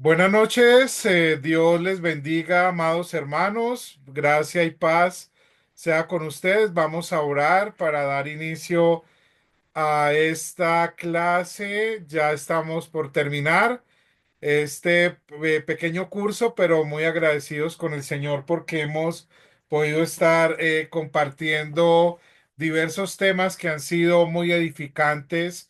Buenas noches, Dios les bendiga, amados hermanos, gracia y paz sea con ustedes. Vamos a orar para dar inicio a esta clase. Ya estamos por terminar este pequeño curso, pero muy agradecidos con el Señor porque hemos podido estar compartiendo diversos temas que han sido muy edificantes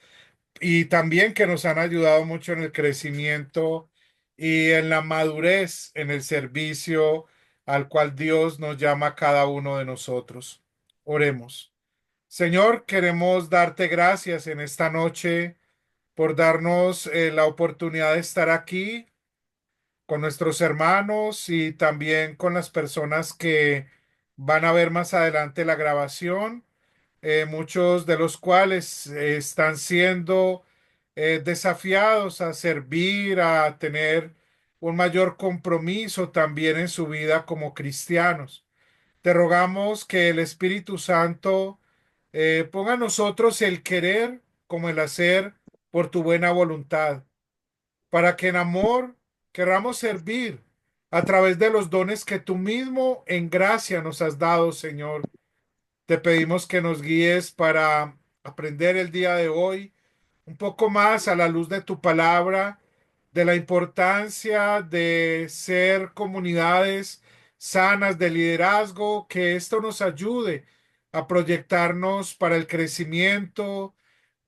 y también que nos han ayudado mucho en el crecimiento y en la madurez en el servicio al cual Dios nos llama a cada uno de nosotros. Oremos. Señor, queremos darte gracias en esta noche por darnos la oportunidad de estar aquí con nuestros hermanos y también con las personas que van a ver más adelante la grabación, muchos de los cuales están siendo desafiados a servir, a tener un mayor compromiso también en su vida como cristianos. Te rogamos que el Espíritu Santo ponga en nosotros el querer como el hacer por tu buena voluntad, para que en amor queramos servir a través de los dones que tú mismo en gracia nos has dado, Señor. Te pedimos que nos guíes para aprender el día de hoy un poco más a la luz de tu palabra, de la importancia de ser comunidades sanas de liderazgo, que esto nos ayude a proyectarnos para el crecimiento,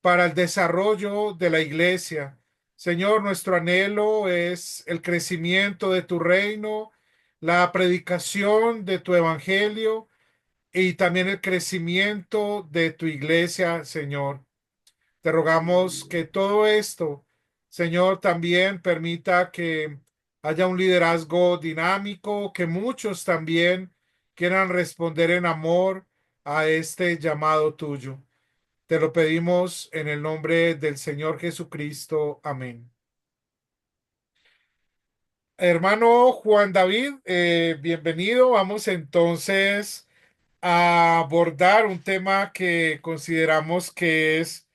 para el desarrollo de la iglesia. Señor, nuestro anhelo es el crecimiento de tu reino, la predicación de tu evangelio y también el crecimiento de tu iglesia, Señor. Te rogamos que todo esto, Señor, también permita que haya un liderazgo dinámico, que muchos también quieran responder en amor a este llamado tuyo. Te lo pedimos en el nombre del Señor Jesucristo. Amén. Hermano Juan David, bienvenido. Vamos entonces a abordar un tema que consideramos que es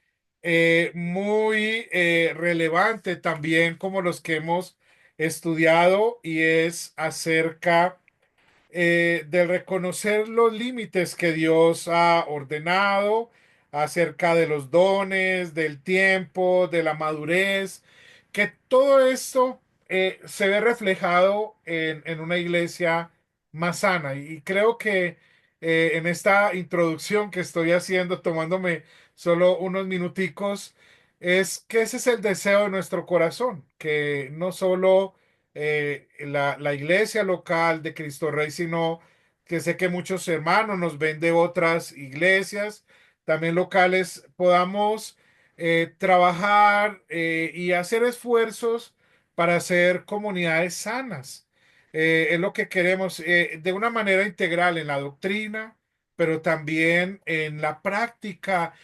muy relevante también como los que hemos estudiado y es acerca de reconocer los límites que Dios ha ordenado acerca de los dones, del tiempo, de la madurez, que todo esto se ve reflejado en una iglesia más sana. Y creo que en esta introducción que estoy haciendo, tomándome solo unos minuticos, es que ese es el deseo de nuestro corazón, que no solo la iglesia local de Cristo Rey, sino que sé que muchos hermanos nos ven de otras iglesias, también locales, podamos trabajar y hacer esfuerzos para ser comunidades sanas. Es lo que queremos de una manera integral en la doctrina, pero también en la práctica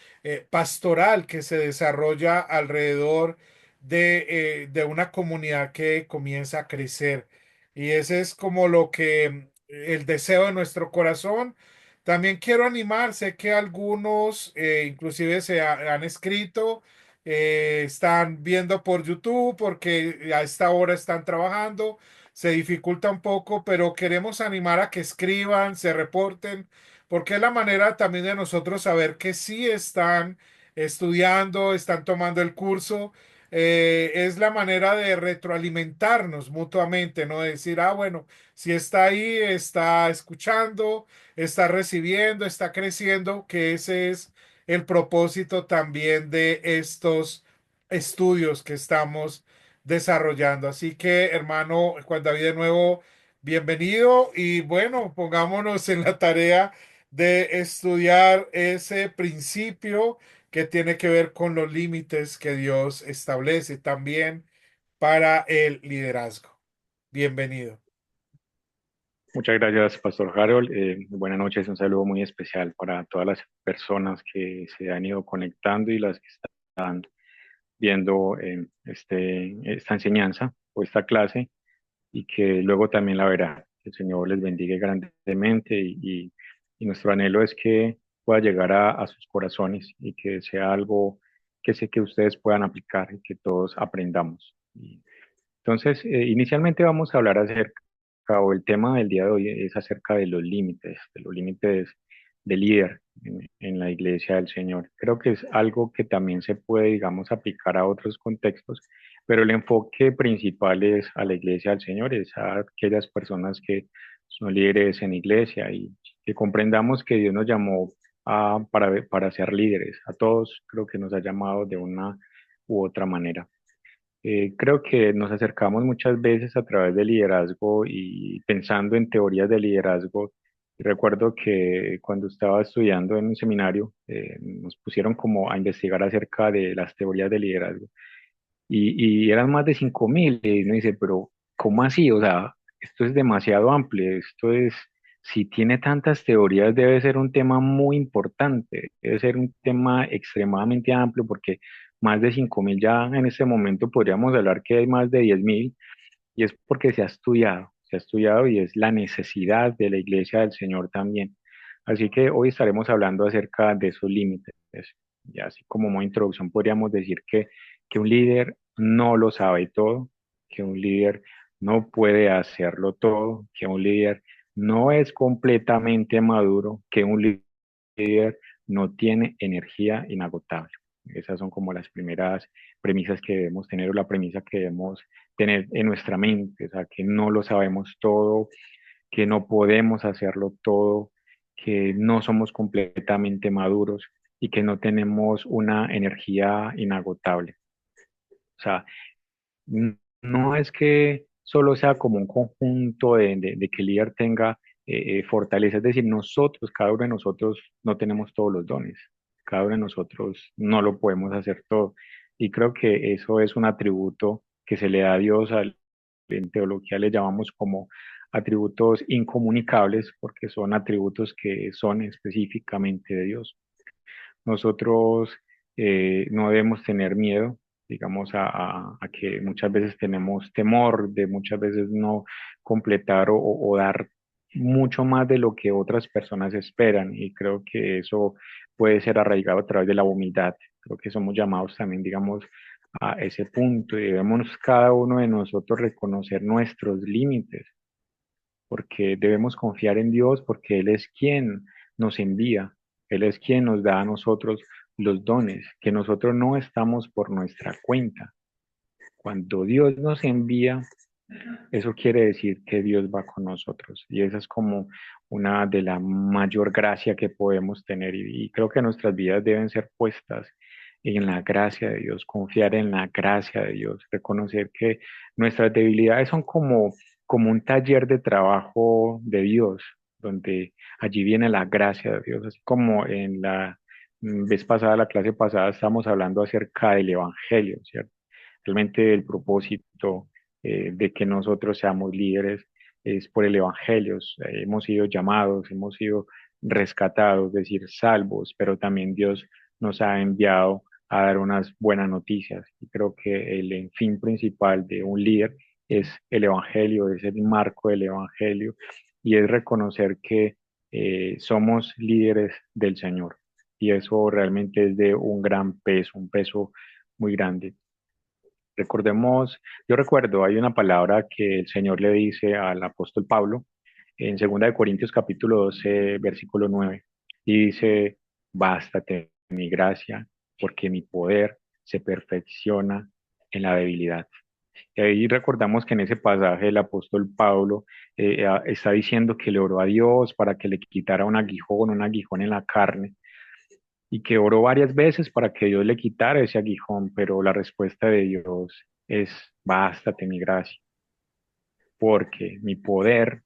pastoral que se desarrolla alrededor de una comunidad que comienza a crecer. Y ese es como lo que el deseo de nuestro corazón. También quiero animar, sé que algunos inclusive han escrito, están viendo por YouTube porque a esta hora están trabajando, se dificulta un poco, pero queremos animar a que escriban, se reporten, porque es la manera también de nosotros saber que sí están estudiando, están tomando el curso. Es la manera de retroalimentarnos mutuamente, ¿no? Decir, ah, bueno, si está ahí, está escuchando, está recibiendo, está creciendo, que ese es el propósito también de estos estudios que estamos desarrollando. Así que, hermano Juan David, de nuevo, bienvenido y bueno, pongámonos en la tarea de estudiar ese principio que tiene que ver con los límites que Dios establece también para el liderazgo. Bienvenido. Muchas gracias, Pastor Harold. Buenas noches, un saludo muy especial para todas las personas que se han ido conectando y las que están viendo esta enseñanza o esta clase y que luego también la verán. Que el Señor les bendiga grandemente y nuestro anhelo es que pueda llegar a sus corazones y que sea algo que sé que ustedes puedan aplicar y que todos aprendamos. Entonces, inicialmente vamos a hablar acerca, o el tema del día de hoy es acerca de los límites del líder en la iglesia del Señor. Creo que es algo que también se puede, digamos, aplicar a otros contextos, pero el enfoque principal es a la iglesia del Señor, es a aquellas personas que son líderes en iglesia y que comprendamos que Dios nos llamó para ser líderes. A todos creo que nos ha llamado de una u otra manera. Creo que nos acercamos muchas veces a través del liderazgo y pensando en teorías de liderazgo. Recuerdo que cuando estaba estudiando en un seminario, nos pusieron como a investigar acerca de las teorías de liderazgo y eran más de 5.000 y uno dice, pero ¿cómo así? O sea, esto es demasiado amplio, si tiene tantas teorías debe ser un tema muy importante, debe ser un tema extremadamente amplio porque más de 5.000 ya en este momento podríamos hablar que hay más de 10.000 y es porque se ha estudiado y es la necesidad de la iglesia del Señor también. Así que hoy estaremos hablando acerca de esos límites. Y así como una introducción podríamos decir que un líder no lo sabe todo, que un líder no puede hacerlo todo, que un líder no es completamente maduro, que un líder no tiene energía inagotable. Esas son como las primeras premisas que debemos tener o la premisa que debemos tener en nuestra mente, o sea, que no lo sabemos todo, que no podemos hacerlo todo, que no somos completamente maduros y que no tenemos una energía inagotable. O sea, no es que solo sea como un conjunto de que el líder tenga fortaleza, es decir, nosotros, cada uno de nosotros no tenemos todos los dones, cada uno de nosotros no lo podemos hacer todo. Y creo que eso es un atributo que se le da a Dios, en teología le llamamos como atributos incomunicables, porque son atributos que son específicamente de Dios. Nosotros no debemos tener miedo, digamos, a que muchas veces tenemos temor de muchas veces no completar o dar mucho más de lo que otras personas esperan. Y creo que eso puede ser arraigado a través de la humildad. Creo que somos llamados también, digamos, a ese punto y debemos cada uno de nosotros reconocer nuestros límites porque debemos confiar en Dios, porque Él es quien nos envía, Él es quien nos da a nosotros los dones, que nosotros no estamos por nuestra cuenta. Cuando Dios nos envía, eso quiere decir que Dios va con nosotros y esa es como una de la mayor gracia que podemos tener y creo que nuestras vidas deben ser puestas en la gracia de Dios, confiar en la gracia de Dios, reconocer que nuestras debilidades son como un taller de trabajo de Dios, donde allí viene la gracia de Dios, así como en la vez pasada, la clase pasada, estamos hablando acerca del Evangelio, ¿cierto? Realmente el propósito de que nosotros seamos líderes es por el Evangelio. Hemos sido llamados, hemos sido rescatados, es decir, salvos, pero también Dios nos ha enviado a dar unas buenas noticias. Y creo que el fin principal de un líder es el Evangelio, es el marco del Evangelio y es reconocer que somos líderes del Señor. Y eso realmente es de un gran peso, un peso muy grande. Recordemos, yo recuerdo, hay una palabra que el Señor le dice al apóstol Pablo en 2 Corintios capítulo 12, versículo 9, y dice, bástate mi gracia, porque mi poder se perfecciona en la debilidad. Y ahí recordamos que en ese pasaje el apóstol Pablo está diciendo que le oró a Dios para que le quitara un aguijón en la carne, y que oró varias veces para que Dios le quitara ese aguijón, pero la respuesta de Dios es, bástate mi gracia, porque mi poder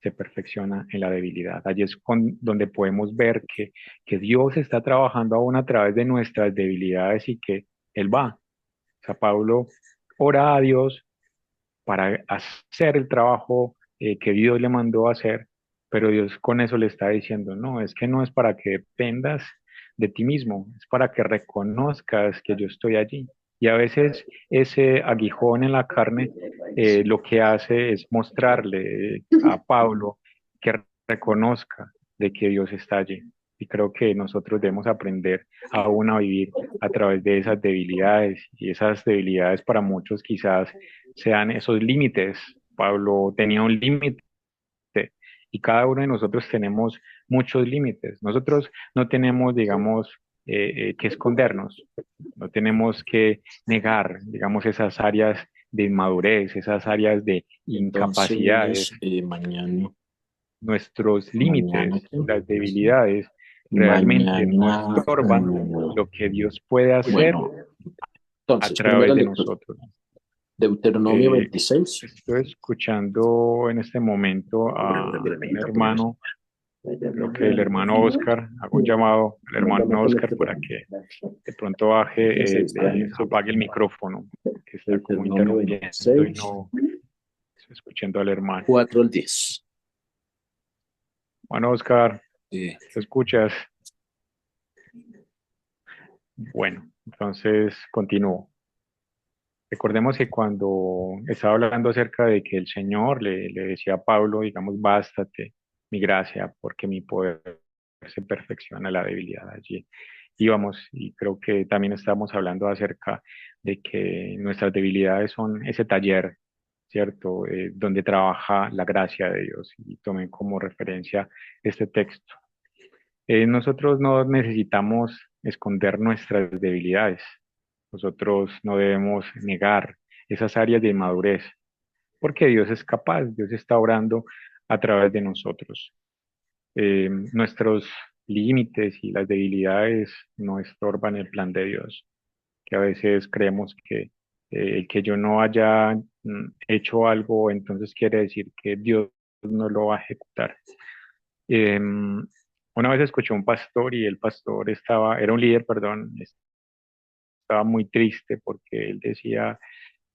se perfecciona en la debilidad. Allí es donde podemos ver que Dios está trabajando aún a través de nuestras debilidades y que Él va. O sea, Pablo ora a Dios para hacer el trabajo que Dios le mandó a hacer, pero Dios con eso le está diciendo, no, es que no es para que dependas de ti mismo, es para que reconozcas que yo estoy allí. Y a veces ese aguijón en la carne lo que hace es mostrarle a Pablo que reconozca de que Dios está allí. Y creo que nosotros debemos aprender aún a vivir a través de esas debilidades. Y esas debilidades para muchos quizás sean esos límites. Pablo tenía un límite y cada uno de nosotros tenemos muchos límites. Nosotros no tenemos, digamos, que escondernos, no tenemos que negar, digamos, esas áreas de inmadurez, esas áreas de incapacidades, Entonces, nuestros mañana, límites ¿qué? y las debilidades realmente no Mañana, estorban lo que Dios puede hacer bueno, a entonces, primera través de lectura, nosotros. Deuteronomio Eh, 26. Estoy escuchando en este momento a un hermano, creo que el hermano Oscar, hago un llamado al hermano Oscar para que de pronto apague el micrófono, que está como Deuteronomio interrumpiendo y 26, no estoy escuchando al hermano. 4 al 10. Bueno, Oscar, Eh, ¿te escuchas? Bueno, entonces continúo. Recordemos que cuando estaba hablando acerca de que el Señor le decía a Pablo, digamos, bástate mi gracia, porque mi poder se perfecciona en la debilidad. Allí íbamos, y creo que también estábamos hablando acerca de que nuestras debilidades son ese taller, ¿cierto? Donde trabaja la gracia de Dios. Y tomen como referencia este texto. Nosotros no necesitamos esconder nuestras debilidades. Nosotros no debemos negar esas áreas de inmadurez, porque Dios es capaz, Dios está obrando a través de nosotros. Nuestros límites y las debilidades no estorban el plan de Dios, que a veces creemos que el que yo no haya hecho algo, entonces quiere decir que Dios no lo va a ejecutar. Una vez escuché a un pastor y el pastor era un líder, perdón, estaba muy triste porque él decía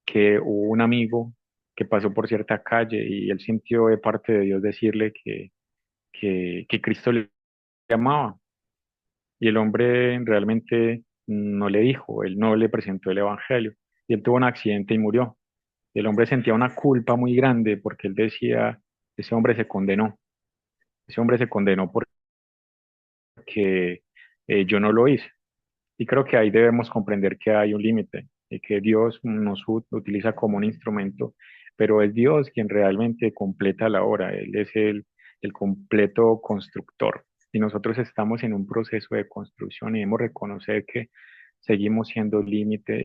que hubo un amigo que pasó por cierta calle y él sintió de parte de Dios decirle que Cristo le amaba y el hombre realmente no le dijo, él no le presentó el evangelio y él tuvo un accidente y murió. El hombre sentía una culpa muy grande porque él decía, ese hombre se condenó, ese hombre se condenó porque yo no lo hice. Y creo que ahí debemos comprender que hay un límite y que Dios nos utiliza como un instrumento, pero es Dios quien realmente completa la obra, Él es el completo constructor. Y nosotros estamos en un proceso de construcción y debemos reconocer que seguimos siendo débiles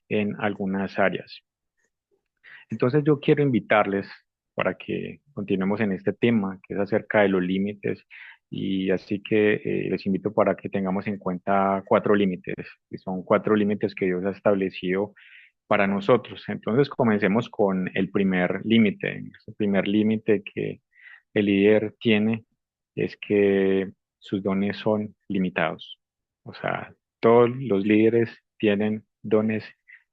en algunas áreas. Entonces yo quiero invitarles para que continuemos en este tema, que es acerca de los límites, y así que les invito para que tengamos en cuenta cuatro límites, que son cuatro límites que Dios ha establecido para nosotros. Entonces comencemos con el primer límite. El primer límite que el líder tiene es que sus dones son limitados. O sea, todos los líderes tienen dones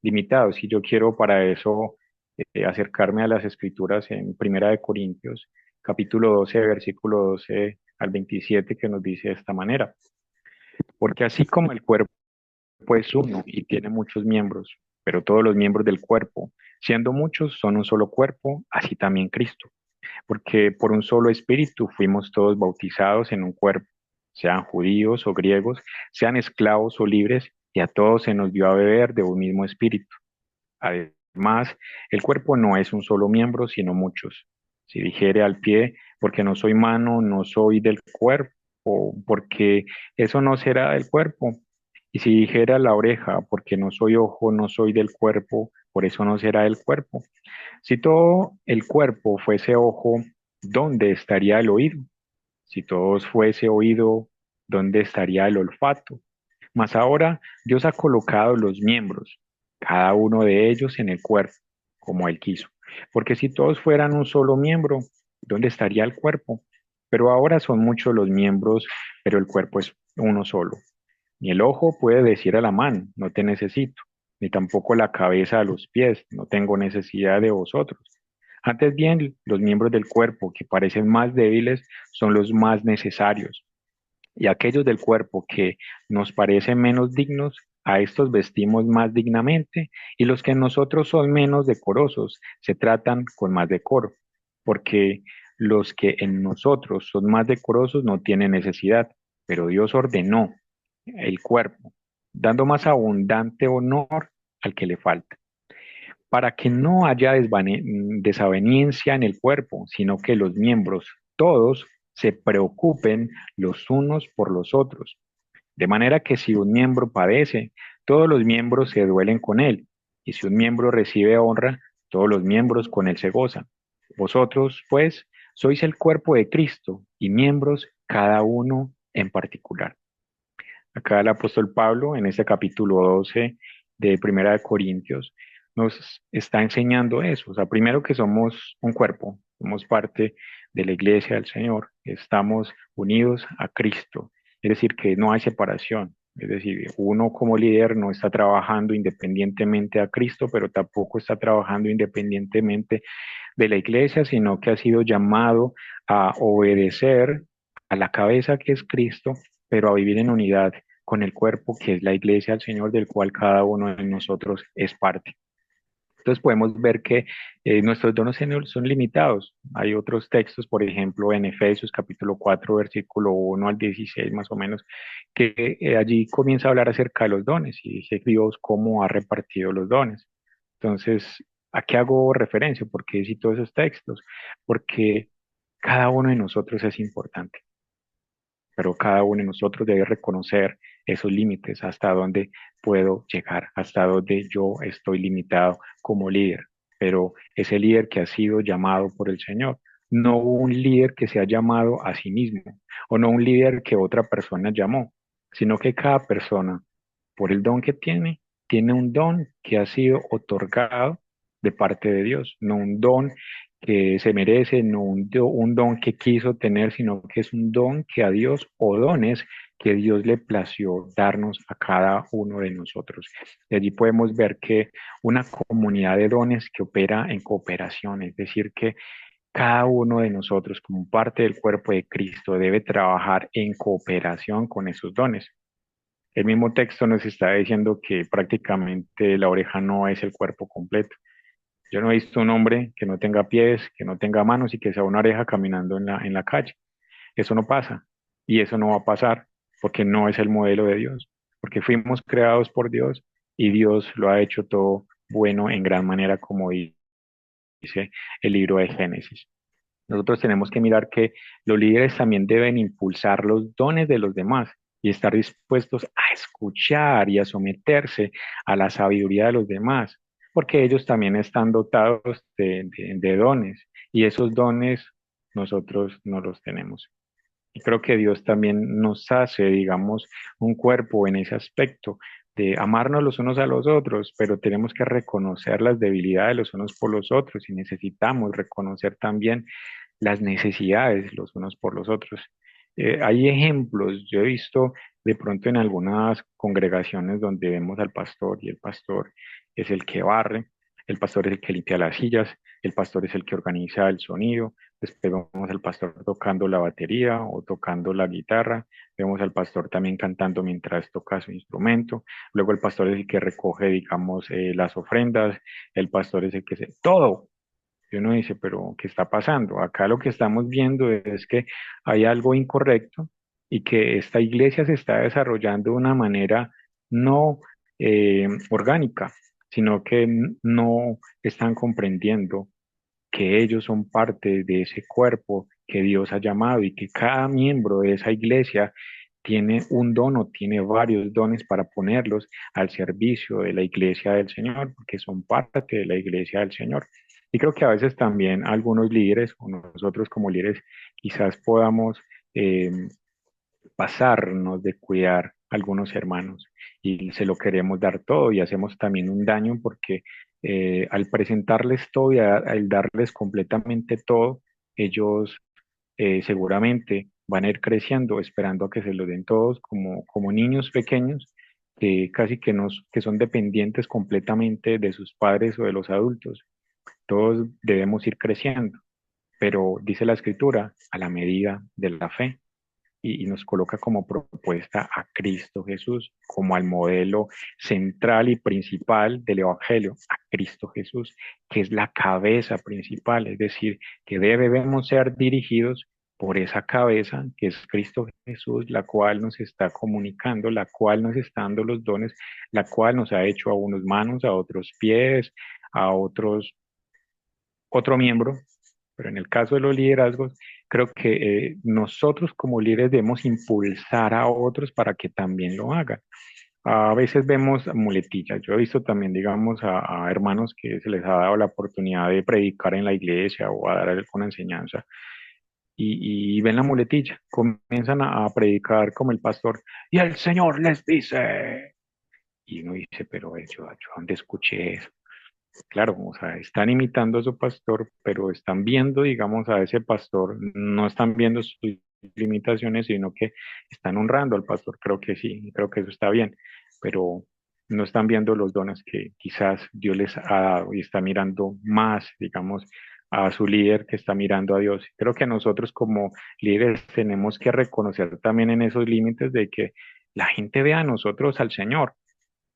limitados y yo quiero para eso acercarme a las escrituras en Primera de Corintios, capítulo 12, versículo 12 al 27, que nos dice de esta manera. Porque así como el cuerpo es uno y tiene muchos miembros, pero todos los miembros del cuerpo, siendo muchos, son un solo cuerpo, así también Cristo. Porque por un solo espíritu fuimos todos bautizados en un cuerpo, sean judíos o griegos, sean esclavos o libres, y a todos se nos dio a beber de un mismo espíritu. Además, el cuerpo no es un solo miembro, sino muchos. Si dijere al pie, porque no soy mano, no soy del cuerpo, porque eso no será del cuerpo. Y si dijera la oreja, porque no soy ojo, no soy del cuerpo, por eso no será del cuerpo. Si todo el cuerpo fuese ojo, ¿dónde estaría el oído? Si todo fuese oído, ¿dónde estaría el olfato? Mas ahora Dios ha colocado los miembros, cada uno de ellos en el cuerpo, como Él quiso. Porque si todos fueran un solo miembro, ¿dónde estaría el cuerpo? Pero ahora son muchos los miembros, pero el cuerpo es uno solo. Ni el ojo puede decir a la mano, no te necesito, ni tampoco la cabeza a los pies, no tengo necesidad de vosotros. Antes bien, los miembros del cuerpo que parecen más débiles son los más necesarios y aquellos del cuerpo que nos parecen menos dignos, a estos vestimos más dignamente, y los que en nosotros son menos decorosos se tratan con más decoro, porque los que en nosotros son más decorosos no tienen necesidad, pero Dios ordenó el cuerpo, dando más abundante honor al que le falta. para que no haya desaveniencia en el cuerpo, sino que los miembros todos se preocupen los unos por los otros. De manera que si un miembro padece, todos los miembros se duelen con él, y si un miembro recibe honra, todos los miembros con él se gozan. Vosotros, pues, sois el cuerpo de Cristo y miembros cada uno en particular. Acá el apóstol Pablo, en este capítulo 12 de Primera de Corintios, nos está enseñando eso. O sea, primero que somos un cuerpo, somos parte de la iglesia del Señor, estamos unidos a Cristo, es decir, que no hay separación. Es decir, uno como líder no está trabajando independientemente a Cristo, pero tampoco está trabajando independientemente de la iglesia, sino que ha sido llamado a obedecer a la cabeza que es Cristo, pero a vivir en unidad con el cuerpo que es la iglesia del Señor, del cual cada uno de nosotros es parte. Entonces podemos ver que nuestros dones son limitados. Hay otros textos, por ejemplo, en Efesios capítulo 4, versículo 1 al 16 más o menos, que allí comienza a hablar acerca de los dones y dice Dios cómo ha repartido los dones. Entonces, ¿a qué hago referencia? ¿Por qué cito esos textos? Porque cada uno de nosotros es importante, pero cada uno de nosotros debe reconocer esos límites, hasta dónde puedo llegar, hasta dónde yo estoy limitado como líder, pero ese líder que ha sido llamado por el Señor, no un líder que se ha llamado a sí mismo, o no un líder que otra persona llamó, sino que cada persona, por el don que tiene un don que ha sido otorgado de parte de Dios, no un don que se merece, no un don que quiso tener, sino que es un don que a Dios o dones que Dios le plació darnos a cada uno de nosotros. Y allí podemos ver que una comunidad de dones que opera en cooperación, es decir, que cada uno de nosotros como parte del cuerpo de Cristo debe trabajar en cooperación con esos dones. El mismo texto nos está diciendo que prácticamente la oreja no es el cuerpo completo. Yo no he visto un hombre que no tenga pies, que no tenga manos y que sea una oreja caminando en la calle. Eso no pasa y eso no va a pasar porque no es el modelo de Dios, porque fuimos creados por Dios y Dios lo ha hecho todo bueno en gran manera, como dice el libro de Génesis. Nosotros tenemos que mirar que los líderes también deben impulsar los dones de los demás y estar dispuestos a escuchar y a someterse a la sabiduría de los demás, porque ellos también están dotados de dones y esos dones nosotros no los tenemos. Y creo que Dios también nos hace, digamos, un cuerpo en ese aspecto de amarnos los unos a los otros, pero tenemos que reconocer las debilidades los unos por los otros y necesitamos reconocer también las necesidades los unos por los otros. Hay ejemplos, yo he visto de pronto en algunas congregaciones donde vemos al pastor y el pastor es el que barre, el pastor es el que limpia las sillas, el pastor es el que organiza el sonido, después vemos al pastor tocando la batería o tocando la guitarra, vemos al pastor también cantando mientras toca su instrumento, luego el pastor es el que recoge, digamos, las ofrendas, el pastor es el que se... Todo, y uno dice, pero ¿qué está pasando? Acá lo que estamos viendo es que hay algo incorrecto y que esta iglesia se está desarrollando de una manera no orgánica, sino que no están comprendiendo que ellos son parte de ese cuerpo que Dios ha llamado y que cada miembro de esa iglesia tiene un don o tiene varios dones para ponerlos al servicio de la iglesia del Señor, porque son parte de la iglesia del Señor. Y creo que a veces también algunos líderes o nosotros como líderes quizás podamos eh, pasarnos de cuidar a algunos hermanos y se lo queremos dar todo y hacemos también un daño porque al presentarles todo y al darles completamente todo, ellos seguramente van a ir creciendo esperando a que se lo den todos como niños pequeños que casi que son dependientes completamente de sus padres o de los adultos. Todos debemos ir creciendo, pero dice la escritura, a la medida de la fe y nos coloca como propuesta a Cristo Jesús, como al modelo central y principal del Evangelio, a Cristo Jesús, que es la cabeza principal, es decir, que debemos ser dirigidos por esa cabeza que es Cristo Jesús, la cual nos está comunicando, la cual nos está dando los dones, la cual nos ha hecho a unos manos, a otros pies, a otros otro miembro, pero en el caso de los liderazgos, creo que nosotros como líderes debemos impulsar a otros para que también lo hagan. A veces vemos muletillas. Yo he visto también, digamos, a hermanos que se les ha dado la oportunidad de predicar en la iglesia o a dar alguna enseñanza y ven la muletilla, comienzan a predicar como el pastor y el Señor les dice, y uno dice, pero yo ¿dónde escuché eso? Claro, o sea, están imitando a su pastor, pero están viendo, digamos, a ese pastor, no están viendo sus limitaciones, sino que están honrando al pastor. Creo que sí, creo que eso está bien, pero no están viendo los dones que quizás Dios les ha dado y está mirando más, digamos, a su líder que está mirando a Dios. Creo que nosotros como líderes tenemos que reconocer también en esos límites de que la gente vea a nosotros al Señor,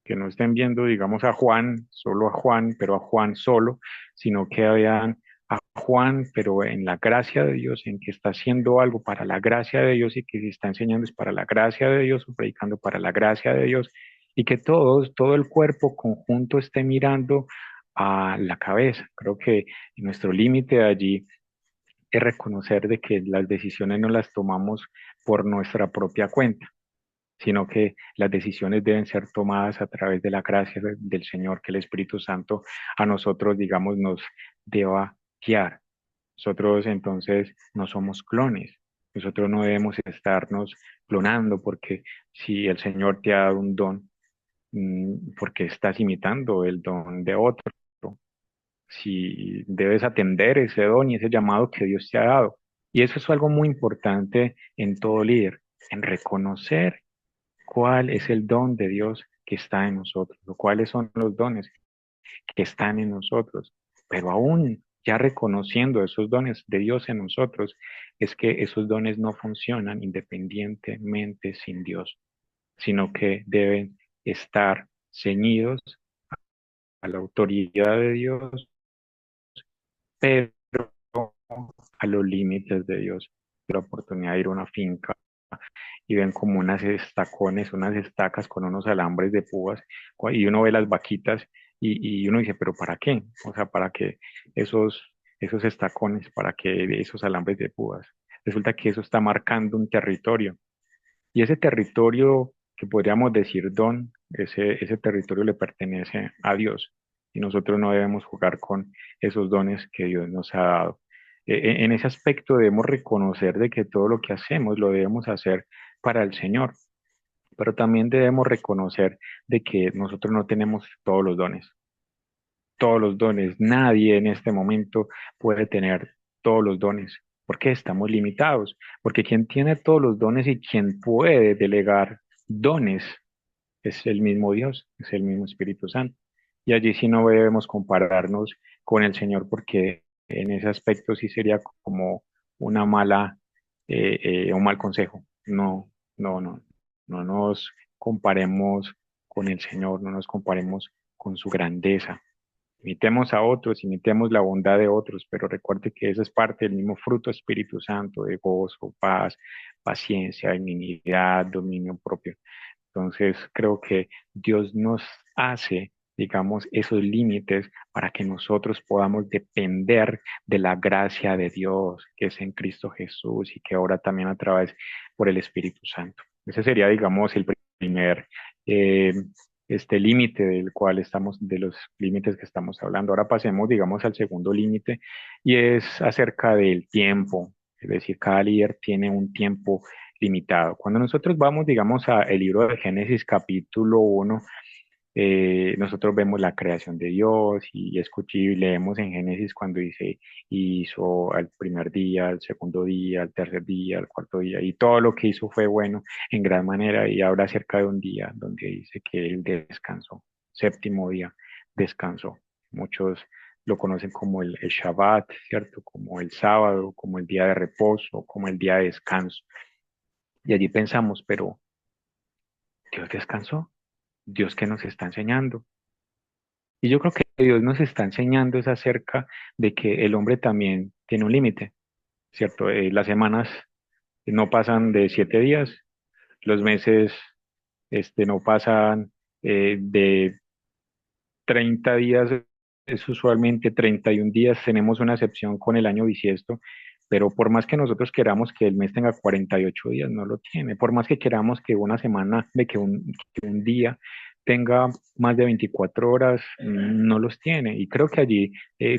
que no estén viendo, digamos, a Juan, solo a Juan, pero a Juan solo, sino que vean a Juan, pero en la gracia de Dios, en que está haciendo algo para la gracia de Dios y que si está enseñando es para la gracia de Dios o predicando para la gracia de Dios y que todos, todo el cuerpo conjunto esté mirando a la cabeza. Creo que nuestro límite de allí es reconocer de que las decisiones no las tomamos por nuestra propia cuenta, sino que las decisiones deben ser tomadas a través de la gracia del Señor, que el Espíritu Santo a nosotros, digamos, nos deba guiar. Nosotros entonces no somos clones, nosotros no debemos estarnos clonando porque si el Señor te ha dado un don, porque estás imitando el don de otro, si debes atender ese don y ese llamado que Dios te ha dado. Y eso es algo muy importante en todo líder, en reconocer cuál es el don de Dios que está en nosotros, o cuáles son los dones que están en nosotros. Pero aún ya reconociendo esos dones de Dios en nosotros, es que esos dones no funcionan independientemente sin Dios, sino que deben estar ceñidos a la autoridad de Dios, pero a los límites de Dios. La oportunidad de ir a una finca y ven como unas estacones, unas estacas con unos alambres de púas, y uno ve las vaquitas y uno dice, pero ¿para qué? O sea, ¿para qué esos estacones? ¿Para qué esos alambres de púas? Resulta que eso está marcando un territorio y ese territorio que podríamos decir don, ese territorio le pertenece a Dios y nosotros no debemos jugar con esos dones que Dios nos ha dado. En ese aspecto debemos reconocer de que todo lo que hacemos lo debemos hacer para el Señor, pero también debemos reconocer de que nosotros no tenemos todos los dones. Todos los dones, nadie en este momento puede tener todos los dones, porque estamos limitados, porque quien tiene todos los dones y quien puede delegar dones es el mismo Dios, es el mismo Espíritu Santo. Y allí sí no debemos compararnos con el Señor, porque en ese aspecto sí sería como una mala, un mal consejo. No, no, no, no nos comparemos con el Señor, no nos comparemos con su grandeza. Imitemos a otros, imitemos la bondad de otros, pero recuerde que eso es parte del mismo fruto Espíritu Santo de gozo, paz, paciencia, benignidad, dominio propio. Entonces, creo que Dios nos hace, digamos, esos límites para que nosotros podamos depender de la gracia de Dios, que es en Cristo Jesús y que ahora también a través por el Espíritu Santo. Ese sería, digamos, el primer eh, límite del cual estamos, de los límites que estamos hablando. Ahora pasemos, digamos, al segundo límite y es acerca del tiempo. Es decir, cada líder tiene un tiempo limitado. Cuando nosotros vamos, digamos, al libro de Génesis capítulo 1, nosotros vemos la creación de Dios y y leemos en Génesis cuando dice hizo al primer día, al segundo día, al tercer día, al cuarto día, y todo lo que hizo fue bueno en gran manera, y habla acerca de un día donde dice que él descansó, séptimo día, descansó. Muchos lo conocen como el Shabbat, ¿cierto? Como el sábado, como el día de reposo, como el día de descanso. Y allí pensamos, pero Dios descansó, Dios que nos está enseñando. Y yo creo que Dios nos está enseñando es acerca de que el hombre también tiene un límite, ¿cierto? Las semanas no pasan de 7 días, los meses no pasan de 30 días, es usualmente 31 días, tenemos una excepción con el año bisiesto, pero por más que nosotros queramos que el mes tenga 48 días, no lo tiene. Por más que queramos que una semana, que un día tenga más de 24 horas, no los tiene. Y creo que allí,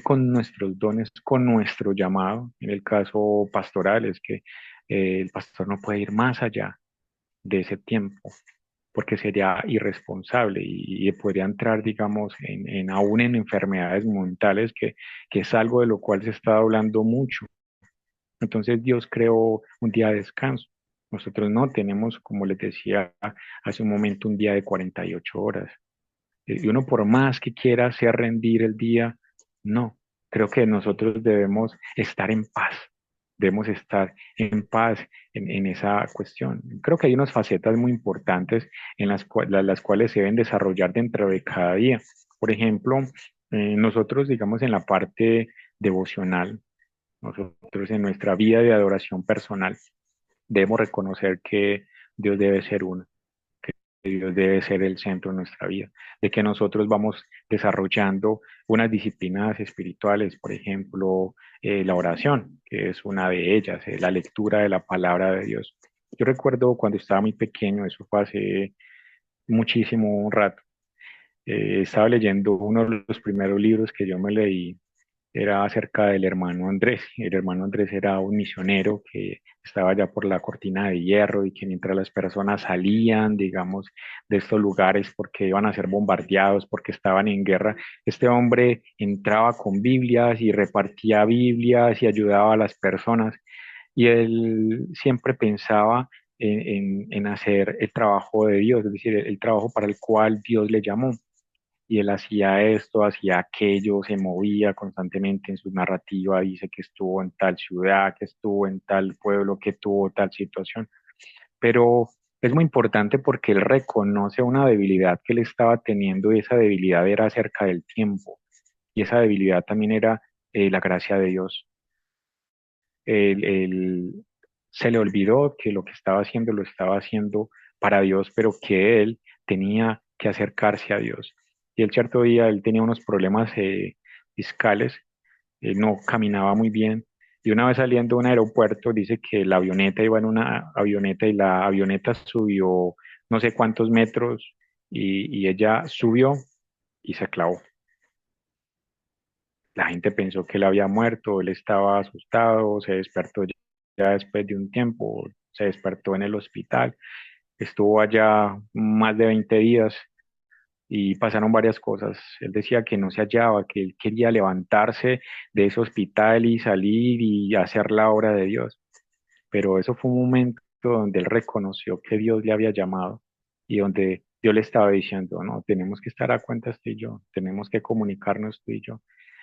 con nuestros dones, con nuestro llamado, en el caso pastoral, es que el pastor no puede ir más allá de ese tiempo, porque sería irresponsable y podría entrar, digamos, aún en enfermedades mentales, que es algo de lo cual se está hablando mucho. Entonces Dios creó un día de descanso. Nosotros no tenemos, como les decía hace un momento, un día de 48 horas. Y uno por más que quiera hacer rendir el día, no. Creo que nosotros debemos estar en paz, debemos estar en paz en esa cuestión. Creo que hay unas facetas muy importantes en las cuales se deben desarrollar dentro de cada día. Por ejemplo, nosotros, digamos, en la parte devocional, nosotros en nuestra vida de adoración personal, debemos reconocer que Dios debe ser uno, que Dios debe ser el centro de nuestra vida, de que nosotros vamos desarrollando unas disciplinas espirituales, por ejemplo, la oración, que es una de ellas, la lectura de la palabra de Dios. Yo recuerdo cuando estaba muy pequeño, eso fue hace muchísimo un rato, estaba leyendo uno de los primeros libros que yo me leí, era acerca del hermano Andrés. El hermano Andrés era un misionero que estaba ya por la cortina de hierro y que mientras las personas salían, digamos, de estos lugares porque iban a ser bombardeados, porque estaban en guerra, este hombre entraba con Biblias y repartía Biblias y ayudaba a las personas. Y él siempre pensaba en hacer el trabajo de Dios, es decir, el trabajo para el cual Dios le llamó, y él hacía esto, hacía aquello, se movía constantemente en su narrativa, dice que estuvo en tal ciudad, que estuvo en tal pueblo, que tuvo tal situación, pero es muy importante porque él reconoce una debilidad que él estaba teniendo y esa debilidad era acerca del tiempo y esa debilidad también era la gracia de Dios. Él se le olvidó que lo que estaba haciendo lo estaba haciendo para Dios, pero que él tenía que acercarse a Dios. Y el cierto día él tenía unos problemas fiscales, no caminaba muy bien. Y una vez saliendo de un aeropuerto, dice que la avioneta iba en una avioneta y la avioneta subió no sé cuántos metros y ella subió y se clavó. La gente pensó que él había muerto, él estaba asustado, se despertó ya después de un tiempo, se despertó en el hospital, estuvo allá más de 20 días y pasaron varias cosas. Él decía que no se hallaba, que él quería levantarse de ese hospital y salir y hacer la obra de Dios, pero eso fue un momento donde él reconoció que Dios le había llamado y donde Dios le estaba diciendo, no, tenemos que estar a cuentas tú y yo, tenemos que comunicarnos tú y yo.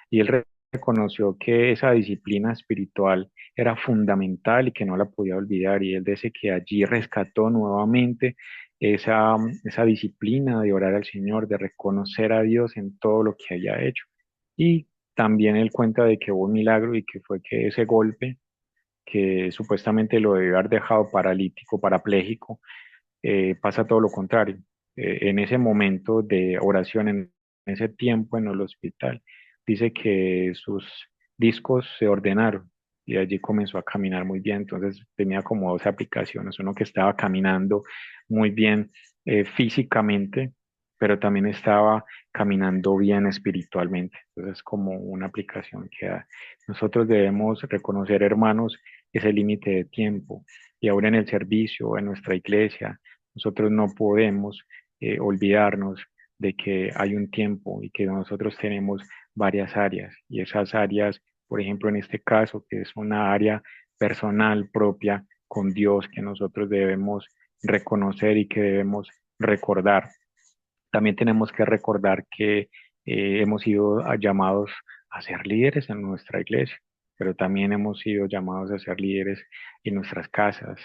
Y él reconoció que esa disciplina espiritual era fundamental y que no la podía olvidar. Y él dice que allí rescató nuevamente esa disciplina de orar al Señor, de reconocer a Dios en todo lo que haya hecho. Y también él cuenta de que hubo un milagro y que fue que ese golpe que supuestamente lo debe haber dejado paralítico, parapléjico, pasa todo lo contrario. En ese momento de oración, en ese tiempo en el hospital, dice que sus discos se ordenaron y allí comenzó a caminar muy bien. Entonces tenía como dos aplicaciones, uno que estaba caminando muy bien físicamente, pero también estaba caminando bien espiritualmente. Entonces, como una aplicación que nosotros debemos reconocer, hermanos, ese límite de tiempo. Y ahora en el servicio, en nuestra iglesia, nosotros no podemos olvidarnos de que hay un tiempo y que nosotros tenemos varias áreas. Y esas áreas, por ejemplo, en este caso, que es una área personal propia con Dios que nosotros debemos reconocer y que debemos recordar. También tenemos que recordar que hemos sido llamados a ser líderes en nuestra iglesia, pero también hemos sido llamados a ser líderes en nuestras casas,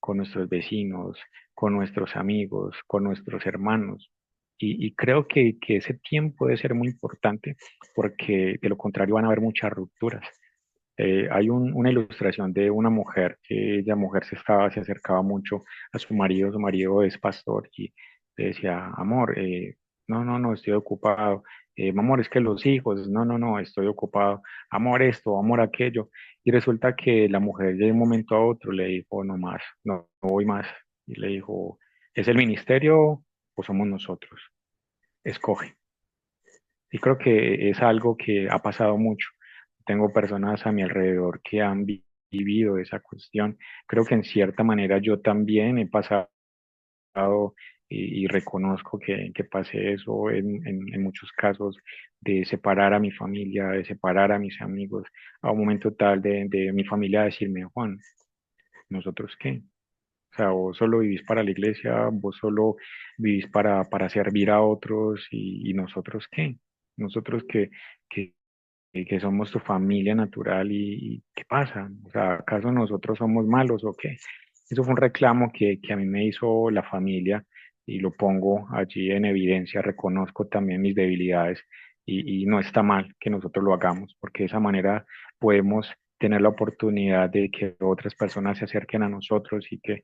con nuestros vecinos, con nuestros amigos, con nuestros hermanos. Y creo que ese tiempo debe ser muy importante porque de lo contrario van a haber muchas rupturas. Hay una ilustración de una mujer, que ella mujer se acercaba mucho a su marido es pastor y le decía, amor, no, no, no, estoy ocupado, amor, es que los hijos, no, no, no, estoy ocupado, amor esto, amor aquello, y resulta que la mujer de un momento a otro le dijo, no más, no, no voy más, y le dijo, ¿es el ministerio o somos nosotros? Escoge. Y creo que es algo que ha pasado mucho. Tengo personas a mi alrededor que han vivido esa cuestión. Creo que en cierta manera yo también he pasado y reconozco que pasé eso en muchos casos de separar a mi familia, de separar a mis amigos, a un momento tal de mi familia decirme, Juan, ¿nosotros qué? O sea, vos solo vivís para la iglesia, vos solo vivís para servir a otros y nosotros qué? Nosotros que, que somos tu familia natural y ¿qué pasa? O sea, ¿acaso nosotros somos malos o qué? Eso fue un reclamo que a mí me hizo la familia y lo pongo allí en evidencia, reconozco también mis debilidades y no está mal que nosotros lo hagamos, porque de esa manera podemos tener la oportunidad de que otras personas se acerquen a nosotros y que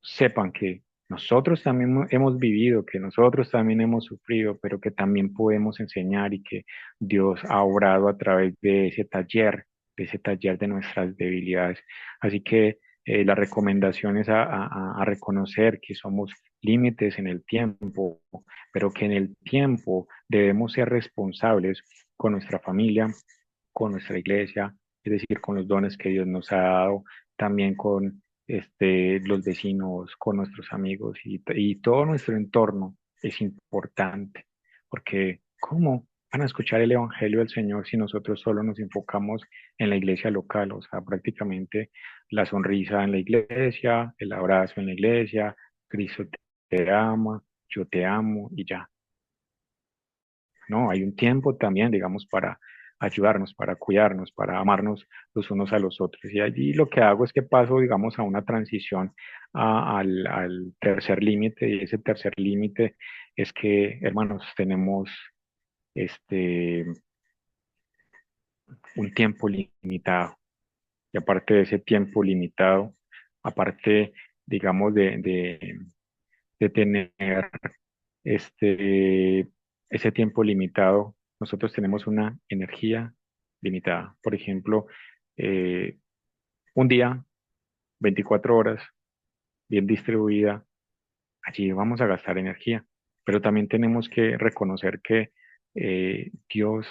sepan que nosotros también hemos vivido, que nosotros también hemos sufrido, pero que también podemos enseñar y que Dios ha obrado a través de ese taller de nuestras debilidades. Así que la recomendación es a reconocer que somos límites en el tiempo, pero que en el tiempo debemos ser responsables con nuestra familia, con nuestra iglesia, es decir, con los dones que Dios nos ha dado, también con los vecinos, con nuestros amigos y todo nuestro entorno es importante, porque ¿cómo van a escuchar el Evangelio del Señor si nosotros solo nos enfocamos en la iglesia local? O sea, prácticamente la sonrisa en la iglesia, el abrazo en la iglesia, Cristo te ama, yo te amo y ya. No, hay un tiempo también, digamos, para ayudarnos, para cuidarnos, para amarnos los unos a los otros. Y allí lo que hago es que paso, digamos, a una transición al tercer límite, y ese tercer límite es que, hermanos, tenemos este, un tiempo limitado. Y aparte de ese tiempo limitado, aparte, digamos, de tener este, ese tiempo limitado, nosotros tenemos una energía limitada. Por ejemplo, eh, un día, 24 horas, bien distribuida, allí vamos a gastar energía. Pero también tenemos que reconocer que Dios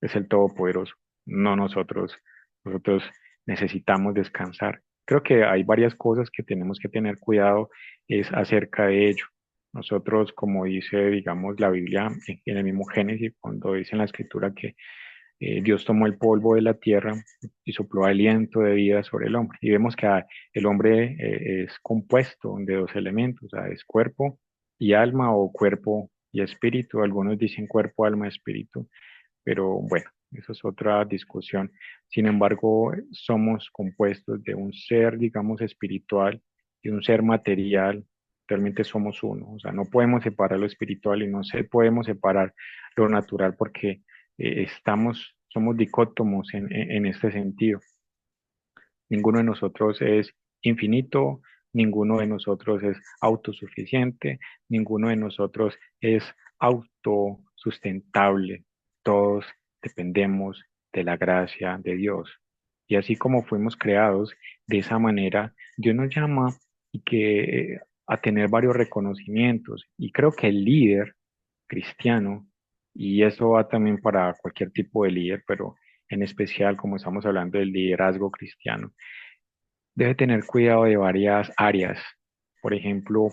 es el Todopoderoso, no nosotros. Nosotros necesitamos descansar. Creo que hay varias cosas que tenemos que tener cuidado es acerca de ello. Nosotros, como dice, digamos, la Biblia en el mismo Génesis, cuando dice en la Escritura que Dios tomó el polvo de la tierra y sopló aliento de vida sobre el hombre. Y vemos que el hombre es compuesto de dos elementos, o sea, es cuerpo y alma o cuerpo y espíritu. Algunos dicen cuerpo, alma, espíritu, pero bueno, eso es otra discusión. Sin embargo, somos compuestos de un ser, digamos, espiritual y un ser material. Realmente somos uno, o sea, no podemos separar lo espiritual y no podemos separar lo natural porque somos dicótomos en este sentido. Ninguno de nosotros es infinito, ninguno de nosotros es autosuficiente, ninguno de nosotros es autosustentable. Todos dependemos de la gracia de Dios. Y así como fuimos creados de esa manera, Dios nos llama y a tener varios reconocimientos. Y creo que el líder cristiano, y eso va también para cualquier tipo de líder, pero en especial como estamos hablando del liderazgo cristiano, debe tener cuidado de varias áreas. Por ejemplo,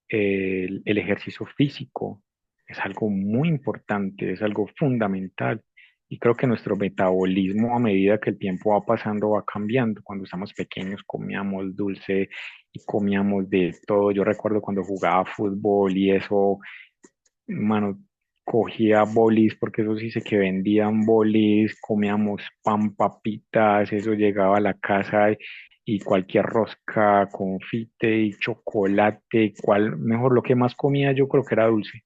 el ejercicio físico es algo muy importante, es algo fundamental. Y creo que nuestro metabolismo a medida que el tiempo va pasando va cambiando. Cuando estamos pequeños comíamos dulce y comíamos de todo. Yo recuerdo cuando jugaba fútbol y eso, mano, cogía bolis, porque eso sí sé que vendían bolis, comíamos pan, papitas, eso llegaba a la casa y cualquier rosca, confite y chocolate, mejor lo que más comía yo creo que era dulce.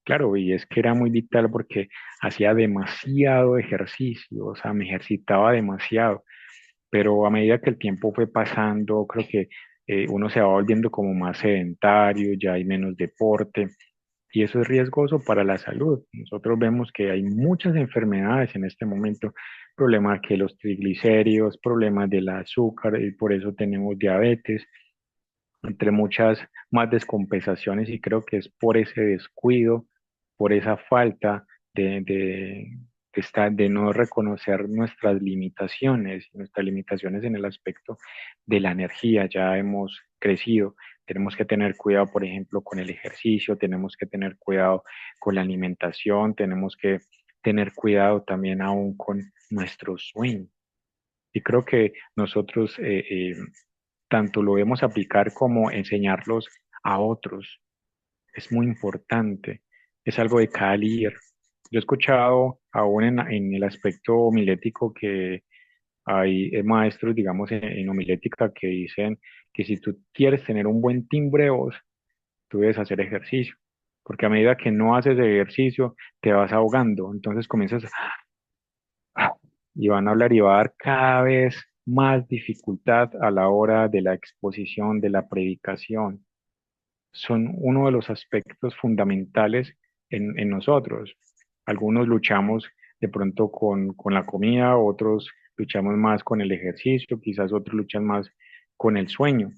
Claro, y es que era muy vital porque hacía demasiado ejercicio, o sea, me ejercitaba demasiado. pero a medida que el tiempo fue pasando, creo que uno se va volviendo como más sedentario, ya hay menos deporte y eso es riesgoso para la salud. Nosotros vemos que hay muchas enfermedades en este momento, problemas que los triglicéridos, problemas del azúcar y por eso tenemos diabetes, entre muchas más descompensaciones y creo que es por ese descuido, por esa falta de no reconocer nuestras limitaciones en el aspecto de la energía. Ya hemos crecido, tenemos que tener cuidado, por ejemplo, con el ejercicio, tenemos que tener cuidado con la alimentación, tenemos que tener cuidado también aún con nuestro sueño. Y creo que nosotros tanto lo debemos aplicar como enseñarlos a otros. Es muy importante. Es algo de cada líder. Yo he escuchado aún en el aspecto homilético que hay maestros, digamos, en homilética que dicen que si tú quieres tener un buen timbre de voz, tú debes hacer ejercicio. Porque a medida que no haces ejercicio, te vas ahogando. Entonces comienzas y van a hablar y va a dar cada vez más dificultad a la hora de la exposición, de la predicación. Son uno de los aspectos fundamentales en nosotros. Algunos luchamos de pronto con la comida, otros luchamos más con el ejercicio, quizás otros luchan más con el sueño,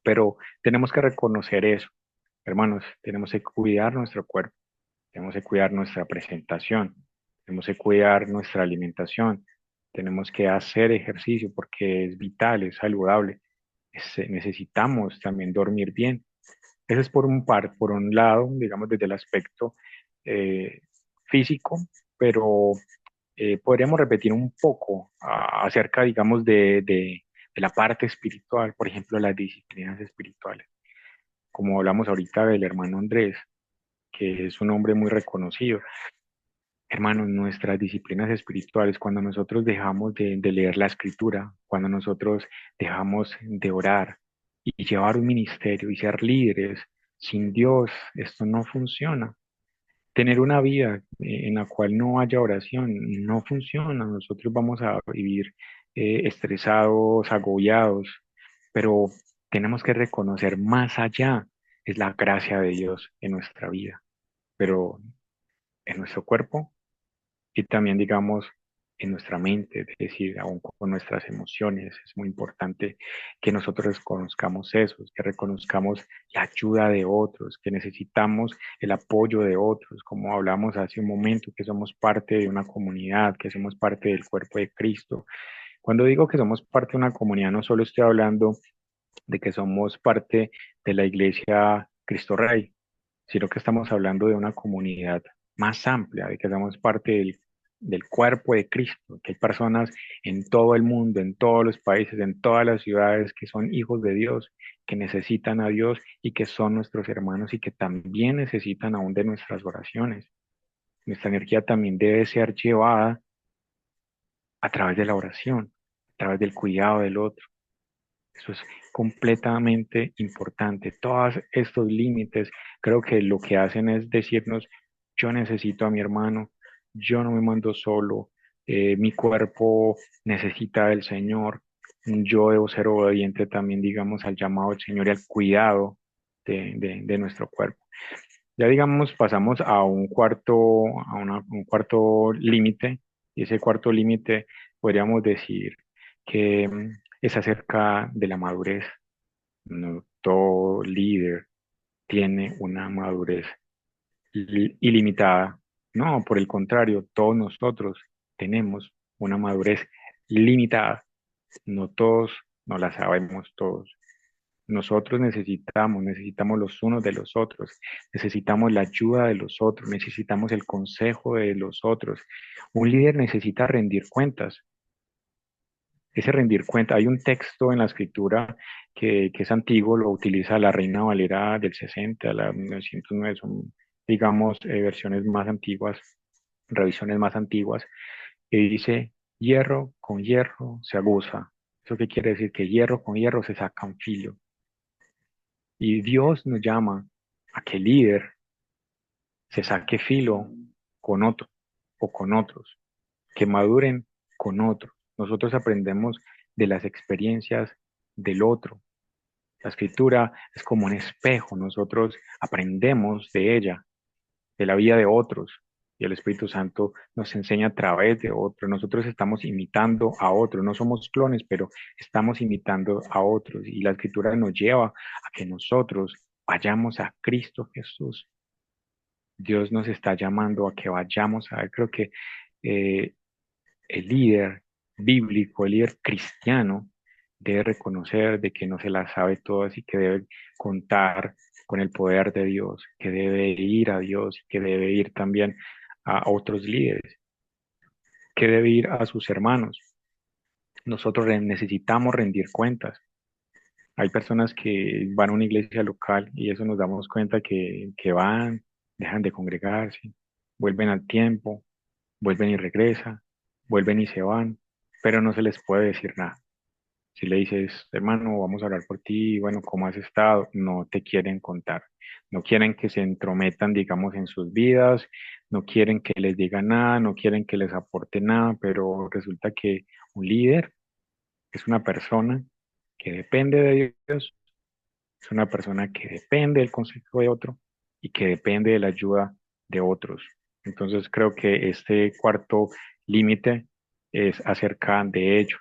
pero tenemos que reconocer eso, hermanos, tenemos que cuidar nuestro cuerpo, tenemos que cuidar nuestra presentación, tenemos que cuidar nuestra alimentación, tenemos que hacer ejercicio porque es vital, es saludable. Necesitamos también dormir bien. Ese es por un lado, digamos, desde el aspecto eh, físico, pero podríamos repetir un poco acerca, digamos, de la parte espiritual, por ejemplo, las disciplinas espirituales. Como hablamos ahorita del hermano Andrés, que es un hombre muy reconocido. Hermanos, nuestras disciplinas espirituales, cuando nosotros dejamos de leer la escritura, cuando nosotros dejamos de orar y llevar un ministerio y ser líderes, sin Dios, esto no funciona. Tener una vida en la cual no haya oración no funciona. Nosotros vamos a vivir estresados, agobiados, pero tenemos que reconocer más allá es la gracia de Dios en nuestra vida, pero en nuestro cuerpo y también, digamos, en nuestra mente, es decir, aún con nuestras emociones. Es muy importante que nosotros reconozcamos eso, que reconozcamos la ayuda de otros, que necesitamos el apoyo de otros, como hablamos hace un momento, que somos parte de una comunidad, que somos parte del cuerpo de Cristo. Cuando digo que somos parte de una comunidad, no solo estoy hablando de que somos parte de la iglesia Cristo Rey, sino que estamos hablando de una comunidad más amplia, de que somos parte del cuerpo de Cristo, que hay personas en todo el mundo, en todos los países, en todas las ciudades que son hijos de Dios, que necesitan a Dios y que son nuestros hermanos y que también necesitan aún de nuestras oraciones. Nuestra energía también debe ser llevada a través de la oración, a través del cuidado del otro. Eso es completamente importante. Todos estos límites creo que lo que hacen es decirnos, yo necesito a mi hermano, yo no me mando solo, mi cuerpo necesita del Señor, yo debo ser obediente también, digamos, al llamado del Señor y al cuidado de nuestro cuerpo. Ya digamos, pasamos a un cuarto límite, y ese cuarto límite podríamos decir que es acerca de la madurez. No todo líder tiene una madurez ilimitada. No, por el contrario, todos nosotros tenemos una madurez limitada. No todos, no la sabemos todos. Nosotros necesitamos los unos de los otros, necesitamos la ayuda de los otros, necesitamos el consejo de los otros. Un líder necesita rendir cuentas. Ese rendir cuentas, hay un texto en la escritura que es antiguo, lo utiliza la Reina Valera del 60, la 1909, son, digamos, versiones más antiguas, revisiones más antiguas, que dice, hierro con hierro se aguza. ¿Eso qué quiere decir? Que hierro con hierro se saca un filo. Y Dios nos llama a que el líder se saque filo con otro o con otros, que maduren con otros. Nosotros aprendemos de las experiencias del otro. La escritura es como un espejo, nosotros aprendemos de ella, de la vida de otros, y el Espíritu Santo nos enseña a través de otros. Nosotros estamos imitando a otros, no somos clones, pero estamos imitando a otros, y la escritura nos lleva a que nosotros vayamos a Cristo Jesús. Dios nos está llamando a que vayamos a Él. Creo que eh, el líder bíblico, el líder cristiano, debe reconocer de que no se las sabe todas y que debe contar con el poder de Dios, que debe ir a Dios y que debe ir también a otros líderes, que debe ir a sus hermanos. Nosotros necesitamos rendir cuentas. Hay personas que van a una iglesia local y eso nos damos cuenta que van, dejan de congregarse, vuelven al tiempo, vuelven y regresan, vuelven y se van, pero no se les puede decir nada. Si le dices, hermano, vamos a hablar por ti, bueno, ¿cómo has estado? No te quieren contar. No quieren que se entrometan, digamos, en sus vidas, no quieren que les diga nada, no quieren que les aporte nada, pero resulta que un líder es una persona que depende de Dios, es una persona que depende del consejo de otro y que depende de la ayuda de otros. Entonces creo que este cuarto límite es acerca de ello.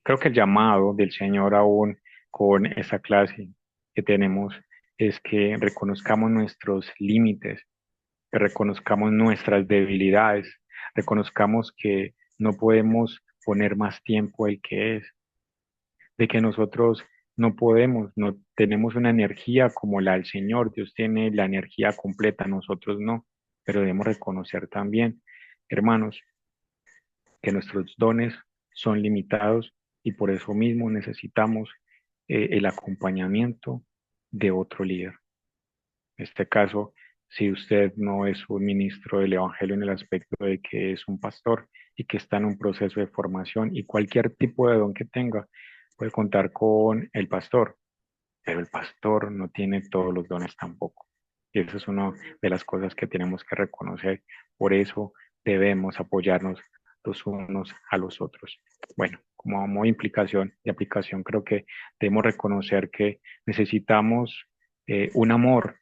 Creo que el llamado del Señor aún con esa clase que tenemos es que reconozcamos nuestros límites, que reconozcamos nuestras debilidades, reconozcamos que no podemos poner más tiempo el que es, de que nosotros no podemos, no tenemos una energía como la del Señor. Dios tiene la energía completa, nosotros no, pero debemos reconocer también, hermanos, que nuestros dones son limitados y por eso mismo necesitamos el acompañamiento de otro líder. En este caso, si usted no es un ministro del Evangelio en el aspecto de que es un pastor y que está en un proceso de formación y cualquier tipo de don que tenga, puede contar con el pastor, pero el pastor no tiene todos los dones tampoco. Y eso es una de las cosas que tenemos que reconocer. Por eso debemos apoyarnos los unos a los otros. Bueno, como modo de implicación y aplicación, creo que debemos reconocer que necesitamos un amor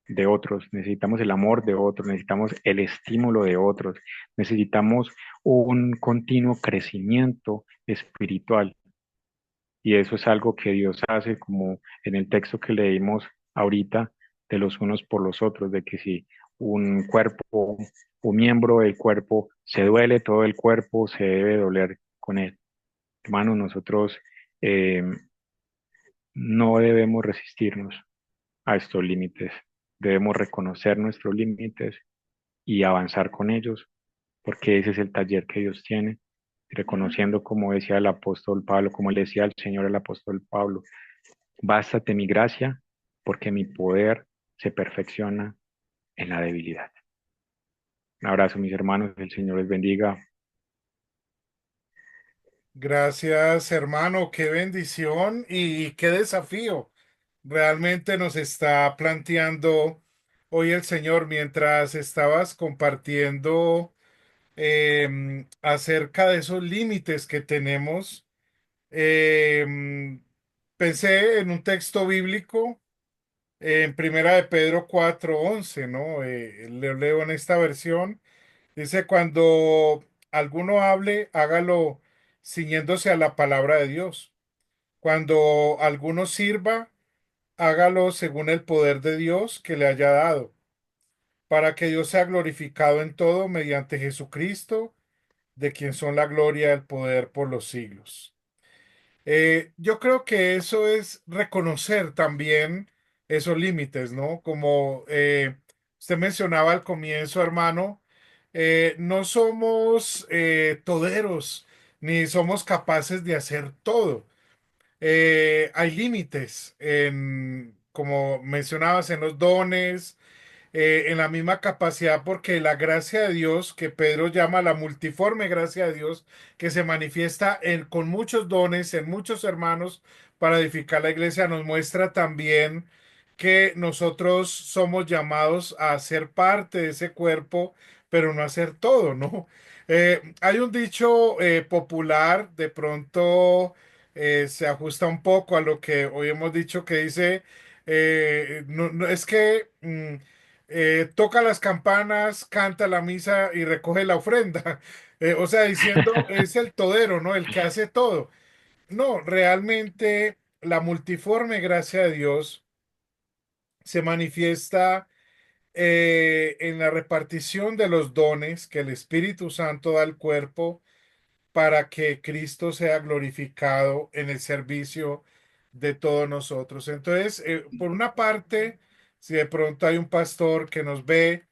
de otros, necesitamos el amor de otros, necesitamos el estímulo de otros, necesitamos un continuo crecimiento espiritual. Y eso es algo que Dios hace, como en el texto que leímos ahorita, de los unos por los otros, de que si un cuerpo, un miembro del cuerpo se duele, todo el cuerpo se debe doler con él. Hermanos, nosotros eh, no debemos resistirnos a estos límites, debemos reconocer nuestros límites y avanzar con ellos, porque ese es el taller que Dios tiene, reconociendo, como decía el apóstol Pablo, como le decía el Señor al apóstol Pablo, bástate mi gracia, porque mi poder se perfecciona en la debilidad. Un abrazo, mis hermanos, el Señor les bendiga. Gracias, hermano, qué bendición y qué desafío realmente nos está planteando hoy el Señor mientras estabas compartiendo acerca de esos límites que tenemos. Pensé en un texto bíblico en Primera de Pedro 4:11, ¿no? Le leo en esta versión. Dice, cuando alguno hable, hágalo ciñéndose a la palabra de Dios. Cuando alguno sirva, hágalo según el poder de Dios que le haya dado, para que Dios sea glorificado en todo mediante Jesucristo, de quien son la gloria y el poder por los siglos. Yo creo que eso es reconocer también esos límites, ¿no? Como usted mencionaba al comienzo, hermano, no somos toderos, ni somos capaces de hacer todo. Hay límites como mencionabas, en los dones, en la misma capacidad, porque la gracia de Dios, que Pedro llama la multiforme gracia de Dios, que se manifiesta con muchos dones, en muchos hermanos, para edificar la iglesia, nos muestra también que nosotros somos llamados a ser parte de ese cuerpo, pero no hacer todo, ¿no? Hay un dicho popular, de pronto se ajusta un poco a lo que hoy hemos dicho, que dice, es que toca las campanas, canta la misa y recoge la ofrenda. O sea, diciendo, es el todero, ¿no? El que hace todo. No, realmente la multiforme gracia de Dios se manifiesta en la repartición de los dones que el Espíritu Santo da al cuerpo para que Cristo sea glorificado en el servicio de todos nosotros. Entonces, por una parte, si de pronto hay un pastor que nos ve,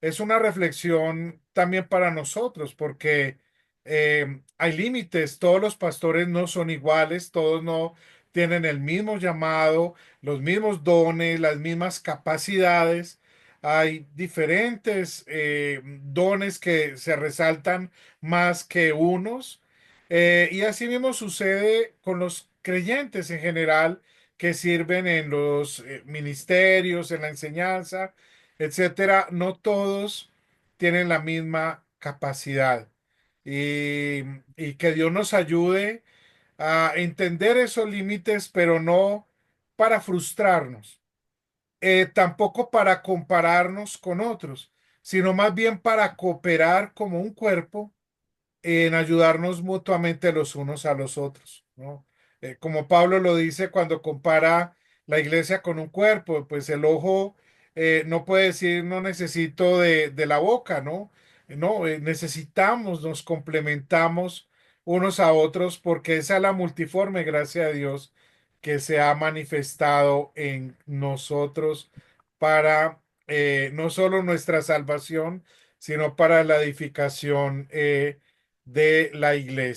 es una reflexión también para nosotros, porque hay límites, todos los pastores no son iguales, todos no tienen el mismo llamado, los mismos dones, las mismas capacidades. Hay diferentes dones que se resaltan más que unos. Y así mismo sucede con los creyentes en general que sirven en los ministerios, en la enseñanza, etcétera. No todos tienen la misma capacidad. Y, y que Dios nos ayude a entender esos límites, pero no para frustrarnos, tampoco para compararnos con otros, sino más bien para cooperar como un cuerpo en ayudarnos mutuamente los unos a los otros, ¿no? Como Pablo lo dice cuando compara la iglesia con un cuerpo, pues el ojo no puede decir no necesito de la boca, ¿no? No, necesitamos, nos complementamos unos a otros porque esa es la multiforme gracia de Dios que se ha manifestado en nosotros para no solo nuestra salvación, sino para la edificación de la iglesia.